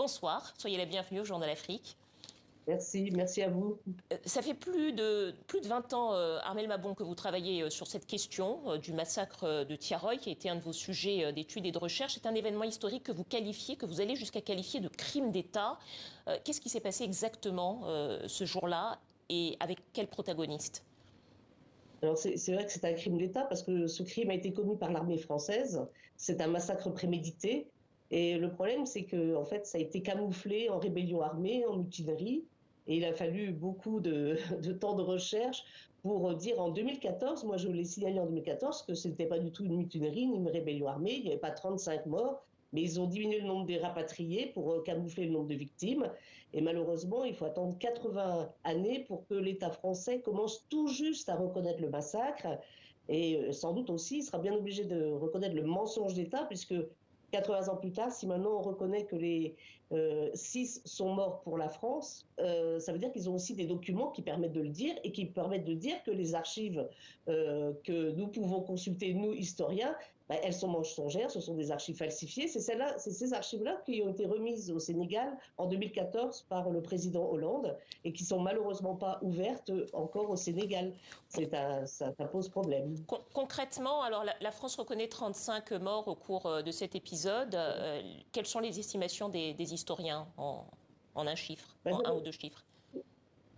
bonsoir, soyez la bienvenue au Journal Afrique. Merci à vous. Ça fait plus de 20 ans, Armel Mabon, que vous travaillez sur cette question du massacre de Tiaroy, qui a été un de vos sujets d'études et de recherche. C'est un événement historique que vous qualifiez, que vous allez jusqu'à qualifier de crime d'État. Qu'est-ce qui s'est passé exactement ce jour-là et avec quel protagoniste? Alors c'est vrai que c'est un crime d'État parce que ce crime a été commis par l'armée française. C'est un massacre prémédité. Et le problème, c'est que en fait, ça a été camouflé en rébellion armée, en mutinerie. Et il a fallu beaucoup de temps de recherche pour dire en 2014, moi je l'ai signalé en 2014, que ce n'était pas du tout une mutinerie ni une rébellion armée, il n'y avait pas 35 morts, mais ils ont diminué le nombre des rapatriés pour camoufler le nombre de victimes. Et malheureusement, il faut attendre 80 années pour que l'État français commence tout juste à reconnaître le massacre. Et sans doute aussi, il sera bien obligé de reconnaître le mensonge d'État, puisque 80 ans plus tard, si maintenant on reconnaît que les 6 sont morts pour la France, ça veut dire qu'ils ont aussi des documents qui permettent de le dire et qui permettent de dire que les archives que nous pouvons consulter, nous, historiens, ben, elles sont mensongères, ce sont des archives falsifiées. C'est ces archives-là qui ont été remises au Sénégal en 2014 par le président Hollande et qui sont malheureusement pas ouvertes encore au Sénégal. Ça pose problème. Concrètement, alors la France reconnaît 35 morts au cours de cet épisode. Quelles sont les estimations des historiens en un chiffre, Ben, en un ou deux chiffres?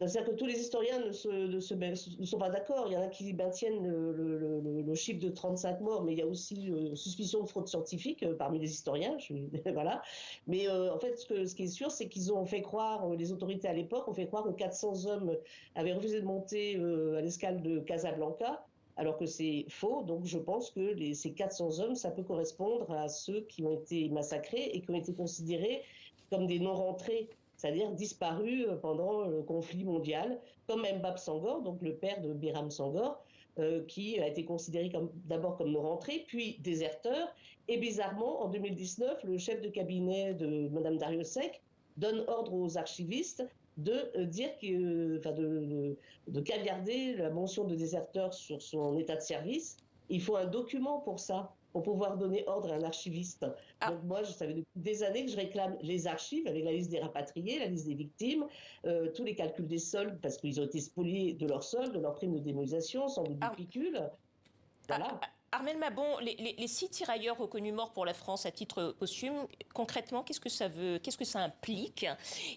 c'est-à-dire que tous les historiens ne sont pas d'accord. Il y en a qui maintiennent le chiffre de 35 morts, mais il y a aussi suspicion de fraude scientifique parmi les historiens. Voilà. Mais en fait, ce qui est sûr, c'est qu'ils ont fait croire, les autorités à l'époque ont fait croire que 400 hommes avaient refusé de monter à l'escale de Casablanca, alors que c'est faux. Donc je pense que ces 400 hommes, ça peut correspondre à ceux qui ont été massacrés et qui ont été considérés comme des non-rentrés, c'est-à-dire disparus pendant le conflit mondial, comme Mbab Sangor, donc le père de Biram Sangor, qui a été considéré d'abord comme non-rentré, puis déserteur. Et bizarrement, en 2019, le chef de cabinet de Mme Dariussec donne ordre aux archivistes de dire de caviarder la mention de déserteur sur son état de service. Il faut un document pour ça, pour pouvoir donner ordre à un archiviste. Ah, Donc moi, je savais depuis des années que je réclame les archives avec la liste des rapatriés, la liste des victimes, tous les calculs des soldes, parce qu'ils ont été spoliés de leurs soldes, de leurs primes de démonisation, sans doute du Ar- pécule. Voilà. Armel Mabon, les 6 tirailleurs reconnus morts pour la France à titre posthume, concrètement, qu'est-ce que ça veut, qu'est-ce que ça implique?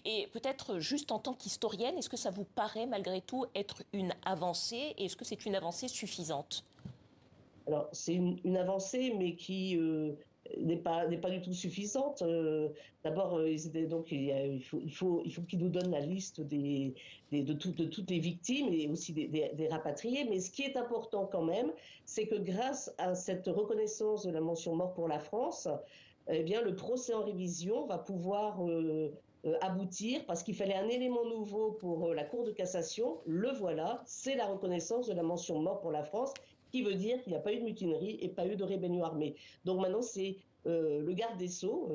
Et peut-être juste en tant qu'historienne, est-ce que ça vous paraît malgré tout être une avancée? Et est-ce que c'est une avancée suffisante? Alors, c'est une avancée, mais qui n'est pas du tout suffisante. D'abord, donc, il faut qu'ils nous donnent la liste de toutes les victimes et aussi des rapatriés. Mais ce qui est important quand même, c'est que grâce à cette reconnaissance de la mention mort pour la France, eh bien, le procès en révision va pouvoir aboutir parce qu'il fallait un élément nouveau pour la Cour de cassation. Le voilà, c'est la reconnaissance de la mention mort pour la France, qui veut dire qu'il n'y a pas eu de mutinerie et pas eu de rébellion armée. Donc maintenant, c'est le garde des Sceaux,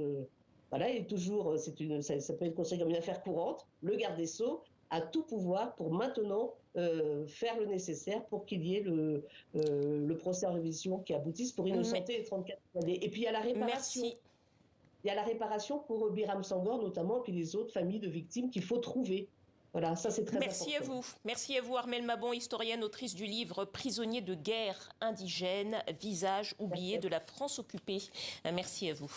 voilà, il est toujours, ça peut être considéré comme une affaire courante, le garde des Sceaux a tout pouvoir pour maintenant faire le nécessaire pour qu'il y ait le procès en révision qui aboutisse pour Mais, innocenter les 34 années. Et puis il y a la réparation. merci. Il y a la réparation pour Biram Sangor notamment, et puis les autres familles de victimes qu'il faut trouver. Voilà, ça c'est très Merci à important. vous. Merci à vous, Armel Mabon, historienne, autrice du livre Prisonniers de guerre indigènes, visage oublié de la France occupée. Merci à vous.